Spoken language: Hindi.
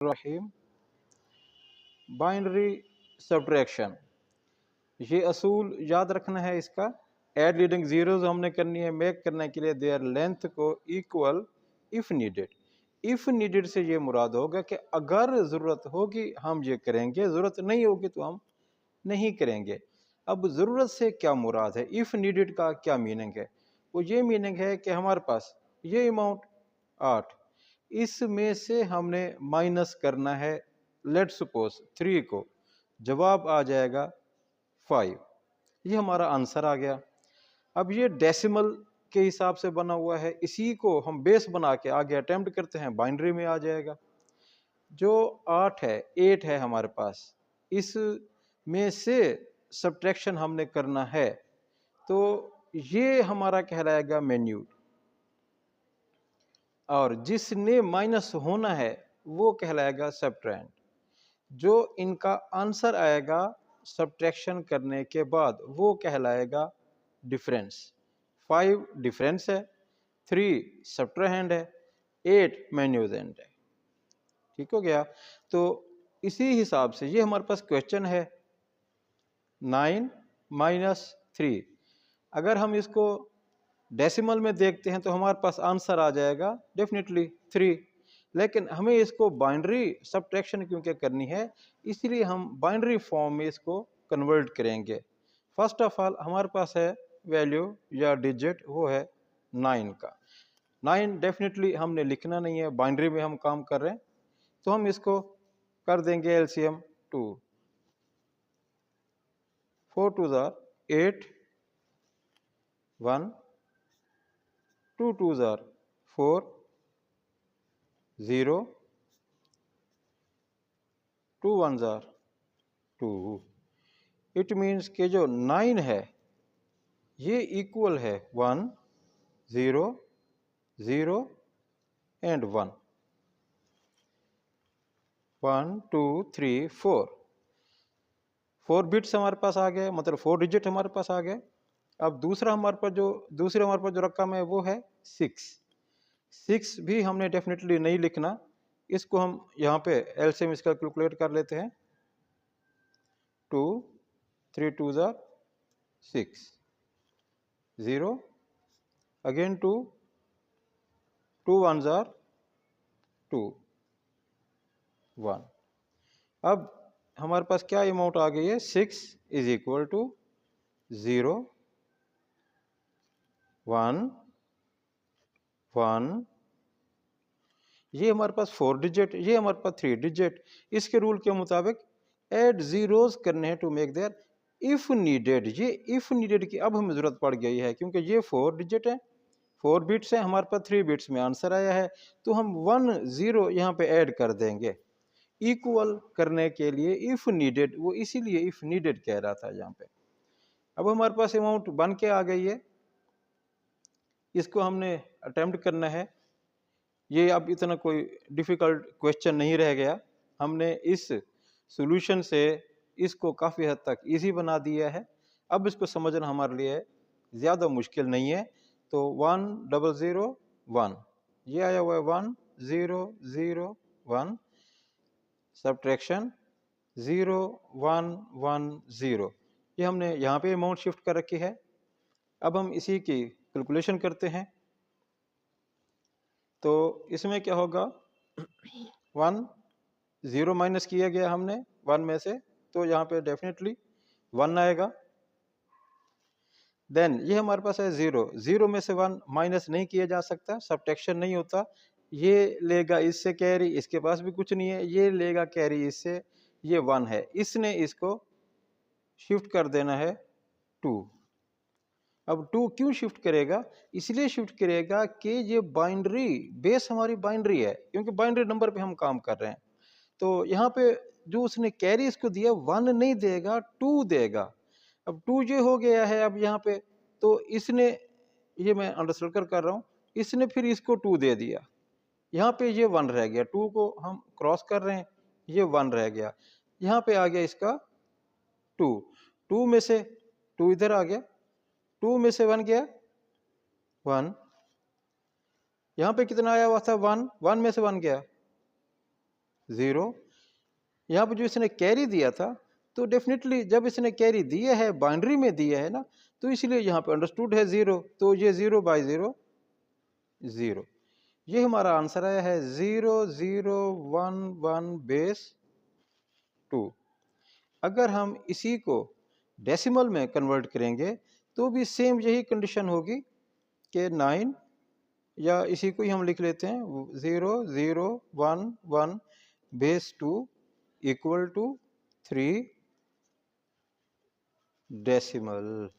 रहीम। बाइनरी सब्ट्रैक्शन, ये असूल याद रखना है इसका। एड लीडिंग जीरोज हमने करनी है मेक करने के लिए देयर लेंथ को equal if needed. If needed से ये मुराद होगा कि अगर ज़रूरत होगी हम ये करेंगे, ज़रूरत नहीं होगी तो हम नहीं करेंगे। अब ज़रूरत से क्या मुराद है, इफ़ नीडेड का क्या मीनिंग है? वो ये मीनिंग है कि हमारे पास ये अमाउंट 8, इसमें से हमने माइनस करना है लेट सपोज 3 को, जवाब आ जाएगा 5। ये हमारा आंसर आ गया। अब ये डेसिमल के हिसाब से बना हुआ है, इसी को हम बेस बना के आगे अटेम्प्ट करते हैं, बाइनरी में आ जाएगा। जो 8 है 8 है हमारे पास, इस में से सब्ट्रैक्शन हमने करना है, तो ये हमारा कहलाएगा मेन्यूड, और जिसने माइनस होना है वो कहलाएगा सब्ट्रैंड। जो इनका आंसर आएगा सब्ट्रैक्शन करने के बाद वो कहलाएगा डिफरेंस। 5 डिफरेंस है, 3 सब्ट्रैंड है, 8 मेन्यूजेंट है। ठीक हो गया। तो इसी हिसाब से ये हमारे पास क्वेश्चन है 9 माइनस 3। अगर हम इसको डेसिमल में देखते हैं तो हमारे पास आंसर आ जाएगा डेफिनेटली 3, लेकिन हमें इसको बाइनरी सब्ट्रैक्शन क्योंकि करनी है, इसलिए हम बाइनरी फॉर्म में इसको कन्वर्ट करेंगे। फर्स्ट ऑफ ऑल हमारे पास है वैल्यू या डिजिट, वो है 9 का। 9 डेफिनेटली हमने लिखना नहीं है, बाइनरी में हम काम कर रहे हैं, तो हम इसको कर देंगे एलसीएम 2। 4 2 8, 1 2 2 4, 0 2 1 2। इट मीन्स कि जो 9 है ये इक्वल है 1 0 0 एंड 1। 1 2 3 4 बिट्स हमारे पास आ गए, मतलब 4 डिजिट हमारे पास आ गए। अब दूसरा हमारे पास जो रकम है वो है 6। 6 भी हमने डेफिनेटली नहीं लिखना, इसको हम यहाँ पे एलसीएम इसका कैलकुलेट कर लेते हैं। 2 3 2 6, 0 अगेन 2 2 1 2 1। अब हमारे पास क्या अमाउंट आ गई है, 6 इज इक्वल टू 0 1 1। ये हमारे पास 4 डिजिट, ये हमारे पास 3 डिजिट। इसके रूल के मुताबिक ऐड जीरोस करने हैं to make their if needed. ये इफ नीडेड की अब हमें जरूरत पड़ गई है, क्योंकि ये 4 डिजिट है, 4 बिट्स है, हमारे पास 3 बिट्स में आंसर आया है, तो हम 1 0 यहाँ पे ऐड कर देंगे इक्वल करने के लिए इफ नीडेड। वो इसीलिए इफ नीडेड कह रहा था यहाँ पे। अब हमारे पास अमाउंट बन के आ गई है, इसको हमने अटेम्प्ट करना है। ये अब इतना कोई डिफ़िकल्ट क्वेश्चन नहीं रह गया, हमने इस सॉल्यूशन से इसको काफ़ी हद तक इजी बना दिया है। अब इसको समझना हमारे लिए ज़्यादा मुश्किल नहीं है। तो 1 0 0 1, ये आया हुआ है 1 0 0 1, सब्ट्रैक्शन 0 1 1 0। ये हमने यहाँ पे अमाउंट शिफ्ट कर रखी है। अब हम इसी की कैलकुलेशन करते हैं। तो इसमें क्या होगा, 1 0 माइनस किया गया हमने 1 में से, तो यहाँ पे डेफिनेटली 1 आएगा। देन ये हमारे पास है 0, 0 में से 1 माइनस नहीं किया जा सकता, सब्ट्रैक्शन नहीं होता। ये लेगा इससे कैरी, इसके पास भी कुछ नहीं है, ये लेगा कैरी इससे, ये 1 है, इसने इसको शिफ्ट कर देना है 2। अब 2 क्यों शिफ्ट करेगा, इसलिए शिफ्ट करेगा कि ये बाइनरी बेस हमारी बाइनरी है, क्योंकि बाइनरी नंबर पे हम काम कर रहे हैं। तो यहाँ पे जो उसने कैरी इसको दिया 1 नहीं देगा 2 देगा। अब 2 ये हो गया है अब यहाँ पे, तो इसने, ये मैं अंडरस्टैंड कर रहा हूँ, इसने फिर इसको 2 दे दिया, यहाँ पे ये 1 रह गया, 2 को हम क्रॉस कर रहे हैं, ये 1 रह गया, यहाँ पे आ गया इसका 2, 2 में से 2 इधर आ गया, 2 में से 1 गया 1, यहाँ पे कितना आया हुआ था 1, 1 में से 1 गया 0। यहाँ पर जो इसने कैरी दिया था, तो डेफिनेटली जब इसने कैरी दिया है, बाइनरी में दिया है ना, तो इसलिए यहाँ पे अंडरस्टूड है 0, तो ये 0/0 0। ये हमारा आंसर आया है 0011 बेस 2। अगर हम इसी को डेसिमल में कन्वर्ट करेंगे तो भी सेम यही कंडीशन होगी कि 9, या इसी को ही हम लिख लेते हैं 0011 बेस 2 इक्वल टू 3 डेसिमल।